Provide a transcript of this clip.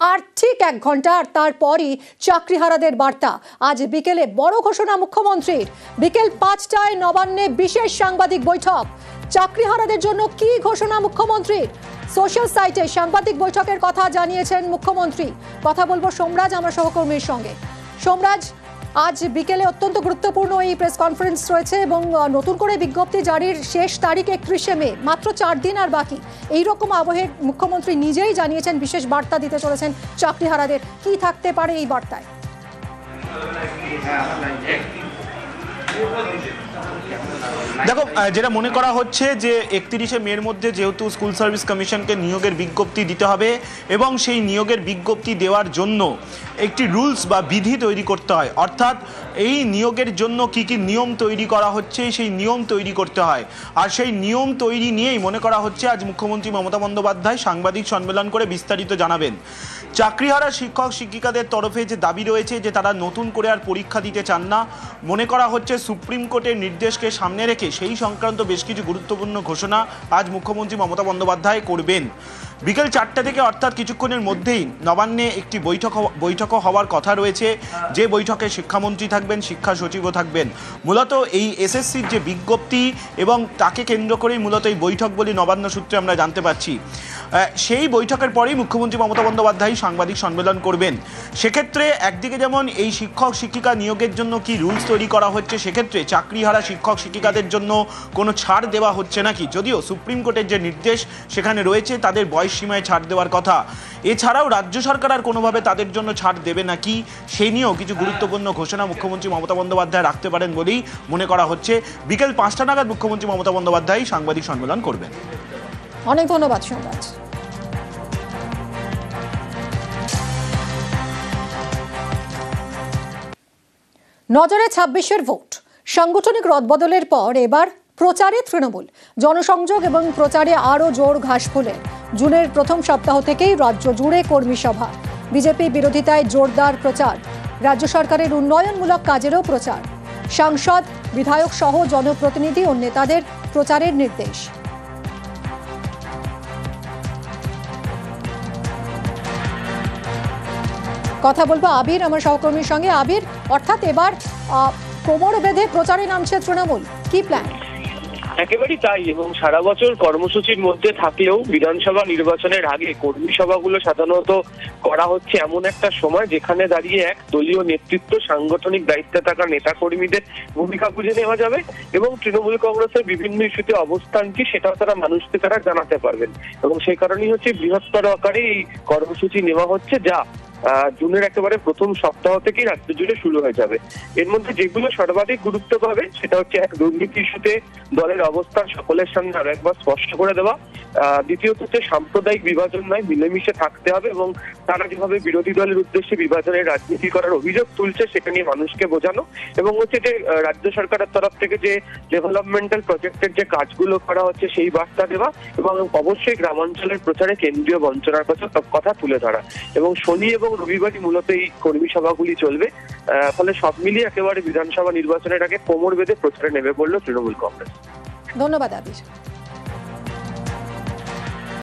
আর ঠিক 1 ঘন্টা আর তারপরই চাকরিহারাদের বার্তা। আজ বিকেলে বড় ঘোষণা মুখ্যমন্ত্রীর। বিকেল 5টায় নবান্নে বিশেষ সাংবাদিক বৈঠক। চাকরিহারাদের জন্য কি ঘোষণা মুখ্যমন্ত্রীর? সোশ্যাল সাইটে সাংবাদিক বৈঠকের কথা জানিয়েছেন মুখ্যমন্ত্রী। কথা বলবো সোমরাজ, আমার সহকর্মীর সঙ্গে। সোমরাজ, আজ বিকেলে অত্যন্ত গুরুত্বপূর্ণ এই প্রেস কনফারেন্স রয়েছে এবং নতুন করে বিজ্ঞপ্তি জারির শেষ তারিখ 31শে মে, মাত্র 4 দিন আর বাকি। এইরকম আবহে মুখ্যমন্ত্রী নিজেই জানিয়েছেন বিশেষ বার্তা দিতে চলেছেন চাকরিহারাদের। কি থাকতে পারে এই বার্তায়? দেখো, যেটা মনে করা হচ্ছে যে 31শে মের মধ্যে যেহেতু স্কুল সার্ভিস কমিশনকে নিয়োগের বিজ্ঞপ্তি দিতে হবে এবং সেই নিয়োগের বিজ্ঞপ্তি দেওয়ার জন্য একটি রুলস বা বিধি তৈরি করতে হয়, অর্থাৎ এই নিয়োগের জন্য কি কি নিয়ম তৈরি করা হচ্ছে সেই নিয়ম তৈরি করতে হয়। আর সেই নিয়ম তৈরি নিয়েই মনে করা হচ্ছে আজ মুখ্যমন্ত্রী মমতা বন্দ্যোপাধ্যায় সাংবাদিক সম্মেলন করে বিস্তারিত জানাবেন। চাকরিহারা শিক্ষক শিক্ষিকাদের তরফে যে দাবি রয়েছে যে তারা নতুন করে আর পরীক্ষা দিতে চান না, মনে করা হচ্ছে সুপ্রিম কোর্টের নির্দেশকে সামনে রেখে সেই সংক্রান্ত বেশ কিছু গুরুত্বপূর্ণ ঘোষণা আজ মুখ্যমন্ত্রী মমতা বন্দ্যোপাধ্যায় করবেন। বিকেল 4টা থেকে অর্থাৎ কিছুক্ষণের মধ্যেই নবান্নে একটি বৈঠকও হওয়ার কথা রয়েছে, যে বৈঠকে শিক্ষামন্ত্রী থাকবেন, শিক্ষা সচিবও থাকবেন। মূলত এই এসএসসির যে বিজ্ঞপ্তি এবং তাকে কেন্দ্র করেই মূলত এই বৈঠক বলে নবান্ন সূত্রে আমরা জানতে পারছি। সেই বৈঠকের পরেই মুখ্যমন্ত্রী মমতা বন্দ্যোপাধ্যায় সাংবাদিক সম্মেলন করবেন। সেক্ষেত্রে একদিকে যেমন এই শিক্ষক শিক্ষিকা নিয়োগের জন্য কি রুলস তৈরি করা হচ্ছে, সেক্ষেত্রে চাকরিহারা শিক্ষক শিক্ষিকাদের জন্য কোনো ছাড় দেওয়া হচ্ছে নাকি, যদিও সুপ্রিম কোর্টের যে নির্দেশ সেখানে রয়েছে তাদের বয়স সীমায় ছাড় দেওয়ার কথা। এছাড়াও রাজ্য সরকার আর কোনোভাবে তাদের জন্য ছাড় দেবে নাকি সেই নিয়েও কিছু গুরুত্বপূর্ণ ঘোষণা মুখ্যমন্ত্রী মমতা বন্দ্যোপাধ্যায় রাখতে পারেন বলেই মনে করা হচ্ছে। বিকেল 5টা নাগাদ মুখ্যমন্ত্রী মমতা বন্দ্যোপাধ্যায় সাংবাদিক সম্মেলন করবেন। অনেক ধন্যবাদ সোমরাজ। নজরে 26-এর ভোট। সাংগঠনিক রদবদলের পর এবার প্রচারে তৃণমূল। জনসংযোগ এবং প্রচারে আরও জোর ঘাস ফুলে। জুনের প্রথম সপ্তাহ থেকেই রাজ্য জুড়ে কর্মী সভা। বিজেপি বিরোধিতায় জোরদার প্রচার। রাজ্য সরকারের উন্নয়নমূলক কাজেরও প্রচার। সাংসদ, বিধায়ক সহ জনপ্রতিনিধি ও নেতাদের প্রচারের নির্দেশ। কথা বলবো আবির, আমার সহকর্মীর সঙ্গে। আবির, অর্থাৎ এবার কোমর বেঁধে প্রচারে নামছে তৃণমূল, কি প্ল্যান? একেবারেই তাই, এবং সারা বছর কর্মসূচির মধ্যে থাকলেও বিধানসভা নির্বাচনের আগে কর্মী সভাগুলো সাধারণত করা হচ্ছে এমন একটা সময় যেখানে দাঁড়িয়ে এক দলীয় নেতৃত্ব, সাংগঠনিক দায়িত্বে থাকা নেতা কর্মীদের ভূমিকা বুঝে নেওয়া যাবে এবং তৃণমূল কংগ্রেসের বিভিন্ন ইস্যুতে অবস্থান কি সেটাও তারা মানুষকে তারা জানাতে পারবেন। এবং সেই কারণেই হচ্ছে বৃহত্তর আকারে এই কর্মসূচি নেওয়া হচ্ছে, যা জুনের একেবারে প্রথম সপ্তাহ থেকেই রাজ্য জুড়ে শুরু হয়ে যাবে। এর মধ্যে যেগুলো সর্বাধিক গুরুত্ব পাবে সেটা হচ্ছে এক, দুর্নীতি ইস্যুতে দলের অবস্থান সকলের সামনে আরো একবার স্পষ্ট করে দেওয়া। দ্বিতীয়ত হচ্ছে সাম্প্রদায়িক বিভাজন নয়, মিলেমিশে থাকতে হবে এবং তারা যেভাবে বিরোধী দলের উদ্দেশ্যে বিভাজনের রাজনীতি করার অভিযোগ তুলছে সেটা নিয়ে মানুষকে বোঝানো। এবং হচ্ছে যে রাজ্য সরকারের তরফ থেকে যে ডেভেলপমেন্টাল প্রজেক্টের যে কাজগুলো করা হচ্ছে সেই বার্তা দেওয়া এবং অবশ্যই গ্রামাঞ্চলের প্রচারে কেন্দ্রীয় বঞ্চনার কথা তুলে ধরা। এবং শনি এবং রবিবারই মূলত এই কর্মী সভাগুলি চলবে। ফলে সব মিলিয়ে একেবারে বিধানসভা নির্বাচনের আগে কোমর বেঁধে প্রচারে নেমে পড়ল তৃণমূল কংগ্রেস। ধন্যবাদ আবির।